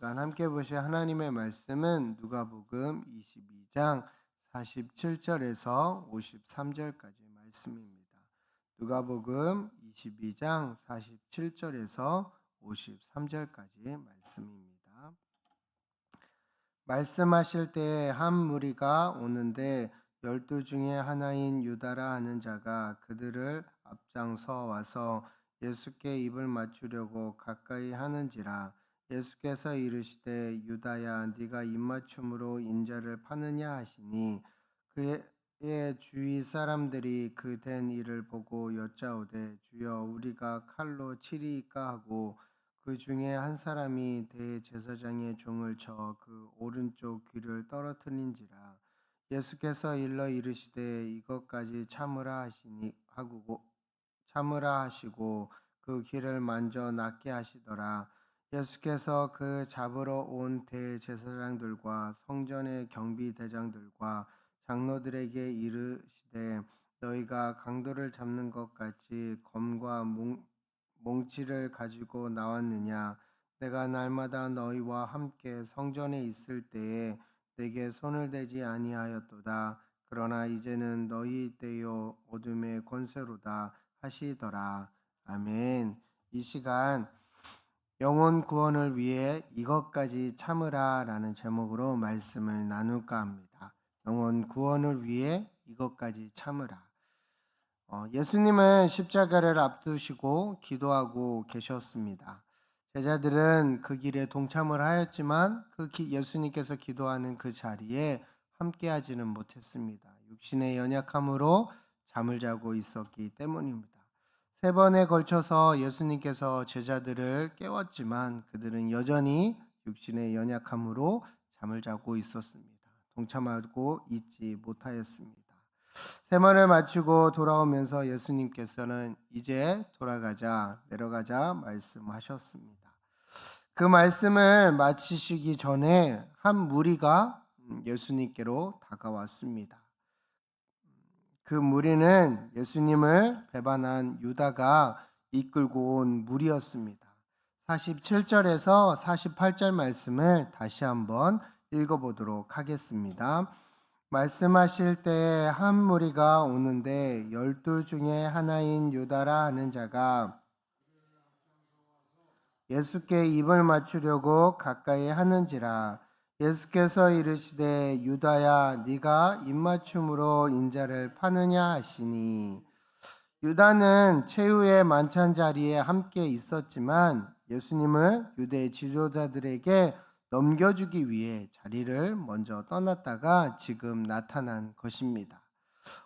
시간 함께 보실 하나님의 말씀은 누가복음 22장 47절에서 53절까지 말씀입니다. 누가복음 22장 47절에서 53절까지 말씀입니다. 말씀하실 때에 한 무리가 오는데 12 중에 하나인 유다라 하는 자가 그들을 앞장서 와서 예수께 입을 맞추려고 가까이 하는지라. 예수께서 이르시되 유다야 네가 입맞춤으로 인자를 파느냐 하시니 그의 주위 사람들이 그 된 일을 보고 여짜오되 주여 우리가 칼로 치리이까 하고 그 중에 한 사람이 대제사장의 종을 쳐 그 오른쪽 귀를 떨어뜨린지라. 예수께서 일러 이르시되 이것까지 참으라 하시고 그 귀를 만져 낫게 하시더라. 예수께서 그 잡으러 온 대제사장들과 성전의 경비대장들과 장로들에게 이르시되 너희가 강도를 잡는 것 같이 검과 몽치를 가지고 나왔느냐? 내가 날마다 너희와 함께 성전에 있을 때에 내게 손을 대지 아니하였도다. 그러나 이제는 너희 때요 어둠의 권세로다 하시더라. 아멘. 이 시간 영혼 구원을 위해 이것까지 참으라라는 제목으로 말씀을 나눌까 합니다. 영혼 구원을 위해 이것까지 참으라. 예수님은 십자가를 앞두시고 기도하고 계셨습니다. 제자들은 그 길에 동참을 하였지만 예수님께서 기도하는 그 자리에 함께하지는 못했습니다. 육신의 연약함으로 잠을 자고 있었기 때문입니다. 3번에 걸쳐서 예수님께서 제자들을 깨웠지만 그들은 여전히 육신의 연약함으로 잠을 자고 있었습니다. 동참하고 있지 못하였습니다. 세만을 마치고 돌아오면서 예수님께서는 이제 내려가자 말씀하셨습니다. 그 말씀을 마치시기 전에 한 무리가 예수님께로 다가왔습니다. 그 무리는 예수님을 배반한 유다가 이끌고 온 무리였습니다. 47절에서 48절 말씀을 다시 한번 읽어보도록 하겠습니다. 말씀하실 때에 한 무리가 오는데 12 중에 하나인 유다라 하는 자가 예수께 입을 맞추려고 가까이 하는지라. 예수께서 이르시되 유다야 네가 입맞춤으로 인자를 파느냐 하시니. 유다는 최후의 만찬 자리에 함께 있었지만 예수님을 유대 지도자들에게 넘겨주기 위해 자리를 먼저 떠났다가 지금 나타난 것입니다.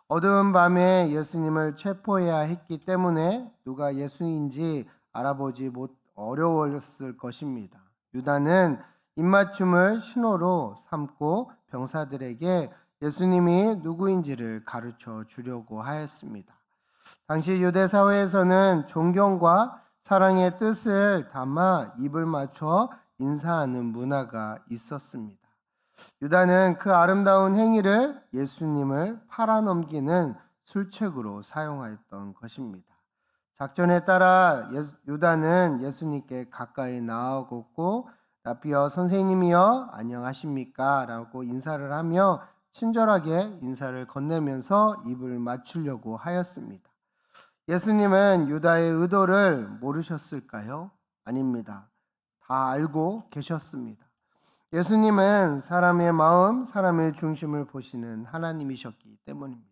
어두운 밤에 예수님을 체포해야 했기 때문에 누가 예수인지 알아보지 어려웠을 것입니다. 유다는 입맞춤을 신호로 삼고 병사들에게 예수님이 누구인지를 가르쳐 주려고 하였습니다. 당시 유대 사회에서는 존경과 사랑의 뜻을 담아 입을 맞춰 인사하는 문화가 있었습니다. 유다는 그 아름다운 행위를 예수님을 팔아넘기는 술책으로 사용하였던 것입니다. 작전에 따라 유다는 예수님께 가까이 나아갔고 라비어 선생님이여 안녕하십니까 라고 인사를 하며 친절하게 인사를 건네면서 입을 맞추려고 하였습니다. 예수님은 유다의 의도를 모르셨을까요? 아닙니다. 다 알고 계셨습니다. 예수님은 사람의 마음, 사람의 중심을 보시는 하나님이셨기 때문입니다.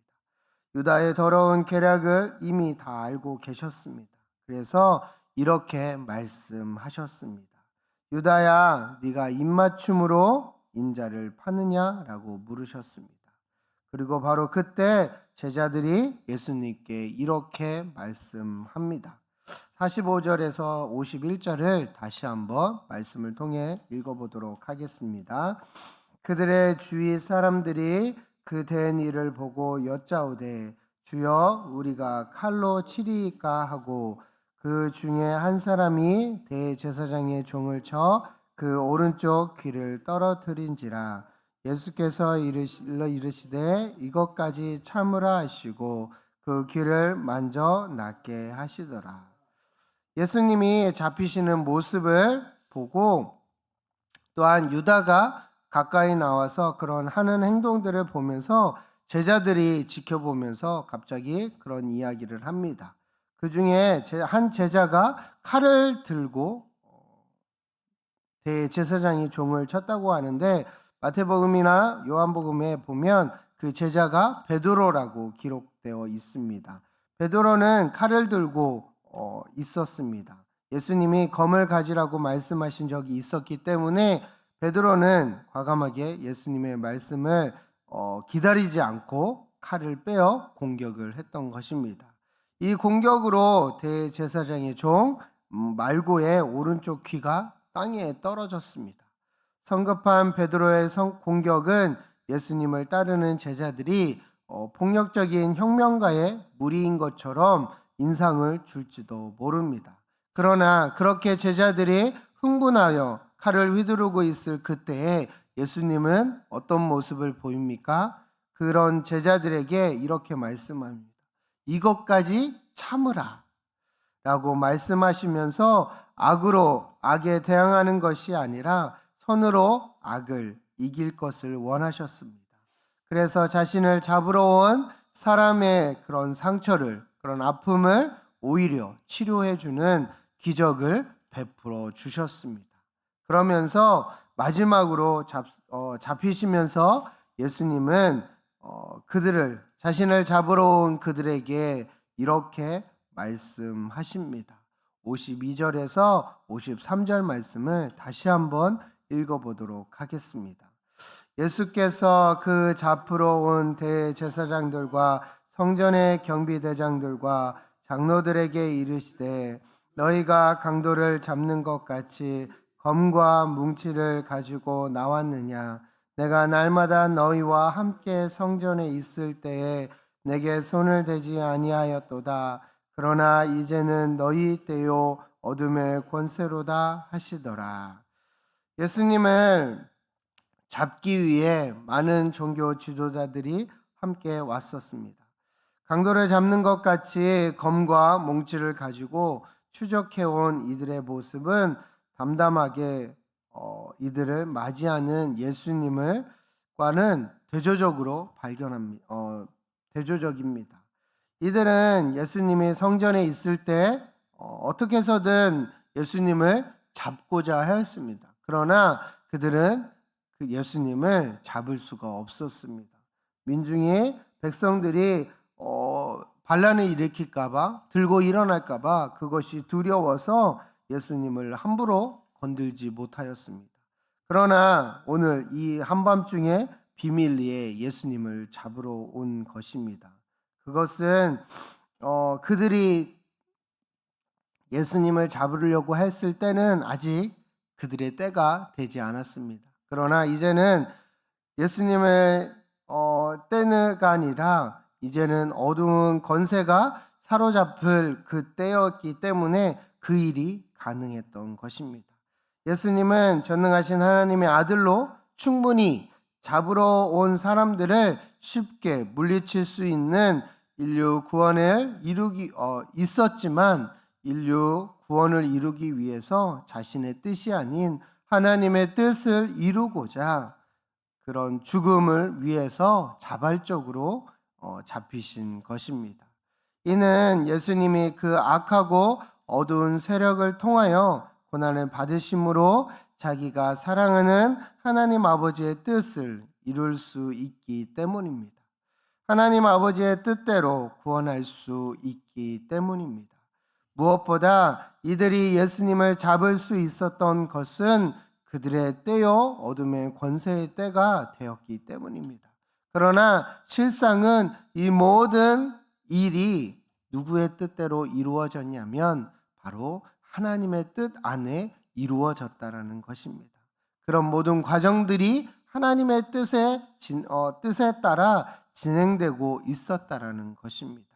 유다의 더러운 계략을 이미 다 알고 계셨습니다. 그래서 이렇게 말씀하셨습니다. 유다야, 네가 입맞춤으로 인자를 파느냐라고 물으셨습니다. 그리고 바로 그때 제자들이 예수님께 이렇게 말씀합니다. 45절에서 51절을 다시 한번 말씀을 통해 읽어보도록 하겠습니다. 그들의 주위 사람들이 그 된 일을 보고 여짜오되 주여 우리가 칼로 치리이까 하고 그 중에 한 사람이 대제사장의 종을 쳐 그 오른쪽 귀를 떨어뜨린지라. 예수께서 이르시되 이것까지 참으라 하시고 그 귀를 만져 낫게 하시더라. 예수님이 잡히시는 모습을 보고 또한 유다가 가까이 나와서 그런 하는 행동들을 보면서 제자들이 지켜보면서 갑자기 그런 이야기를 합니다. 그 중에 한 제자가 칼을 들고 대제사장이 종을 쳤다고 하는데, 마태복음이나 요한복음에 보면 그 제자가 베드로라고 기록되어 있습니다. 베드로는 칼을 들고 있었습니다. 예수님이 검을 가지라고 말씀하신 적이 있었기 때문에 베드로는 과감하게 예수님의 말씀을 기다리지 않고 칼을 빼어 공격을 했던 것입니다. 이 공격으로 대제사장의 종 말고의 오른쪽 귀가 땅에 떨어졌습니다. 성급한 베드로의 공격은 예수님을 따르는 제자들이 폭력적인 혁명가의 무리인 것처럼 인상을 줄지도 모릅니다. 그러나 그렇게 제자들이 흥분하여 칼을 휘두르고 있을 그때에 예수님은 어떤 모습을 보입니까? 그런 제자들에게 이렇게 말씀합니다. 이것까지 참으라 라고 말씀하시면서 악으로 악에 대항하는 것이 아니라 선으로 악을 이길 것을 원하셨습니다. 그래서 자신을 잡으러 온 사람의 그런 상처를, 그런 아픔을 오히려 치료해주는 기적을 베풀어 주셨습니다. 그러면서 마지막으로 잡히시면서 예수님은 자신을 잡으러 온 그들에게 이렇게 말씀하십니다. 52절에서 53절 말씀을 다시 한번 읽어보도록 하겠습니다. 예수께서 그 잡으러 온 대제사장들과 성전의 경비대장들과 장로들에게 이르시되, 너희가 강도를 잡는 것 같이 검과 뭉치를 가지고 나왔느냐? 내가 날마다 너희와 함께 성전에 있을 때에 내게 손을 대지 아니하였도다. 그러나 이제는 너희 때요 어둠의 권세로다 하시더라. 예수님을 잡기 위해 많은 종교 지도자들이 함께 왔었습니다. 강도를 잡는 것 같이 검과 몽치를 가지고 추적해온 이들의 모습은 담담하게 이들을 맞이하는 예수님과는 대조적입니다. 이들은 예수님이 성전에 있을 때 어떻게 해서든 예수님을 잡고자 하였습니다. 그러나 그들은 그 예수님을 잡을 수가 없었습니다. 민중의 백성들이 반란을 일으킬까봐, 들고 일어날까봐 그것이 두려워서 예수님을 함부로 건들지 못하였습니다. 그러나 오늘 이 한밤중에 비밀리에 예수님을 잡으러 온 것입니다. 그것은 그들이 예수님을 잡으려고 했을 때는 아직 그들의 때가 되지 않았습니다. 그러나 이제는 예수님의 때가 아니라 이제는 어두운 권세가 사로잡을 그 때였기 때문에 그 일이 가능했던 것입니다. 예수님은 전능하신 하나님의 아들로 충분히 잡으러 온 사람들을 쉽게 물리칠 수 있는 인류 구원을 있었지만 인류 구원을 이루기 위해서 자신의 뜻이 아닌 하나님의 뜻을 이루고자 그런 죽음을 위해서 자발적으로 잡히신 것입니다. 이는 예수님이 그 악하고 어두운 세력을 통하여 고난을 받으심으로 자기가 사랑하는 하나님 아버지의 뜻을 이룰 수 있기 때문입니다. 하나님 아버지의 뜻대로 구원할 수 있기 때문입니다. 무엇보다 이들이 예수님을 잡을 수 있었던 것은 그들의 때요 어둠의 권세의 때가 되었기 때문입니다. 그러나 실상은 이 모든 일이 누구의 뜻대로 이루어졌냐면 바로 하나님의 뜻 안에 이루어졌다라는 것입니다. 그런 모든 과정들이 하나님의 뜻에 따라 진행되고 있었다라는 것입니다.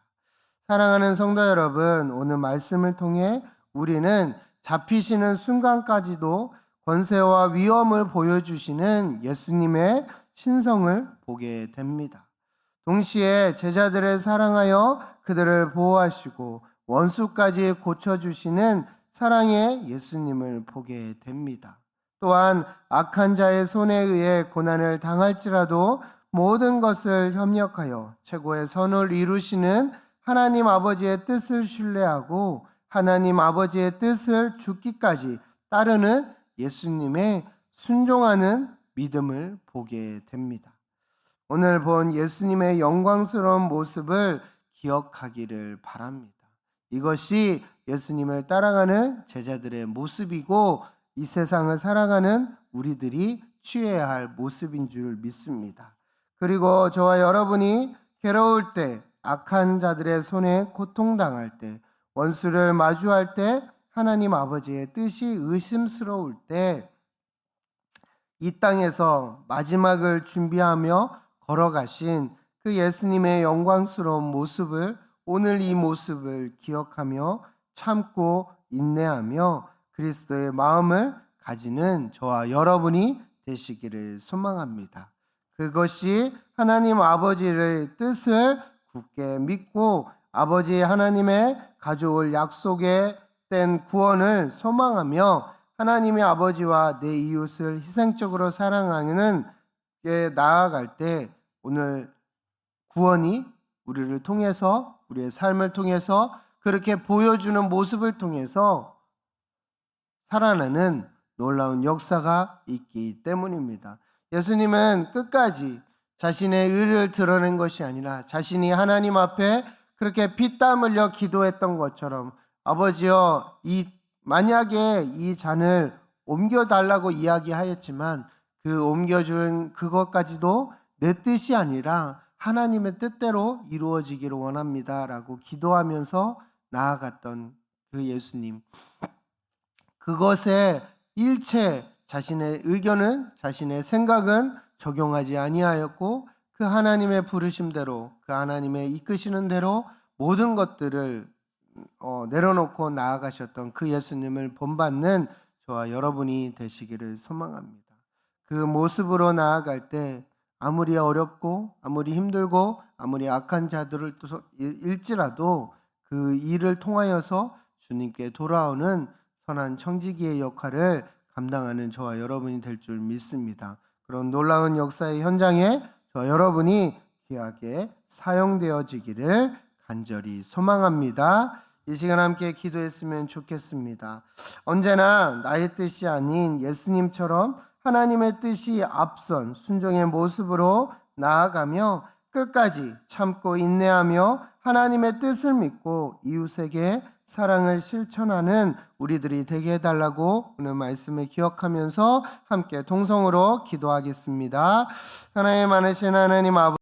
사랑하는 성도 여러분, 오늘 말씀을 통해 우리는 잡히시는 순간까지도 권세와 위엄을 보여주시는 예수님의 신성을 보게 됩니다. 동시에 제자들을 사랑하여 그들을 보호하시고 원수까지 고쳐주시는 사랑의 예수님을 보게 됩니다. 또한 악한 자의 손에 의해 고난을 당할지라도 모든 것을 협력하여 최고의 선을 이루시는 하나님 아버지의 뜻을 신뢰하고 하나님 아버지의 뜻을 죽기까지 따르는 예수님의 순종하는 믿음을 보게 됩니다. 오늘 본 예수님의 영광스러운 모습을 기억하기를 바랍니다. 이것이 예수님을 따라가는 제자들의 모습이고 이 세상을 살아가는 우리들이 취해야 할 모습인 줄 믿습니다. 그리고 저와 여러분이 괴로울 때, 악한 자들의 손에 고통당할 때, 원수를 마주할 때, 하나님 아버지의 뜻이 의심스러울 때, 이 땅에서 마지막을 준비하며 걸어가신 그 예수님의 영광스러운 모습을, 오늘 이 모습을 기억하며 참고 인내하며 그리스도의 마음을 가지는 저와 여러분이 되시기를 소망합니다. 그것이 하나님 아버지의 뜻을 굳게 믿고 아버지 하나님의 가져올 약속에 된 구원을 소망하며 하나님의 아버지와 내 이웃을 희생적으로 사랑하는 게 나아갈 때 오늘 구원이 우리를 통해서, 우리의 삶을 통해서 그렇게 보여주는 모습을 통해서 살아나는 놀라운 역사가 있기 때문입니다. 예수님은 끝까지 자신의 의를 드러낸 것이 아니라 자신이 하나님 앞에 그렇게 피땀 흘려 기도했던 것처럼 아버지여, 만약에 이 잔을 옮겨달라고 이야기하였지만 그 옮겨준 그것까지도 내 뜻이 아니라 하나님의 뜻대로 이루어지기를 원합니다 라고 기도하면서 나아갔던 그 예수님, 그것에 일체 자신의 의견은, 자신의 생각은 적용하지 아니하였고 그 하나님의 부르심대로, 그 하나님의 이끄시는 대로 모든 것들을 내려놓고 나아가셨던 그 예수님을 본받는 저와 여러분이 되시기를 소망합니다. 그 모습으로 나아갈 때 아무리 어렵고 아무리 힘들고 아무리 악한 자들을 일지라도 그 일을 통하여서 주님께 돌아오는 선한 청지기의 역할을 감당하는 저와 여러분이 될 줄 믿습니다. 그런 놀라운 역사의 현장에 저와 여러분이 귀하게 사용되어지기를 간절히 소망합니다. 이 시간 함께 기도했으면 좋겠습니다. 언제나 나의 뜻이 아닌 예수님처럼 하나님의 뜻이 앞선 순종의 모습으로 나아가며 끝까지 참고 인내하며 하나님의 뜻을 믿고 이웃에게 사랑을 실천하는 우리들이 되게 해달라고 오늘 말씀을 기억하면서 함께 동성으로 기도하겠습니다. 사랑이 많으신 하나님 아버지,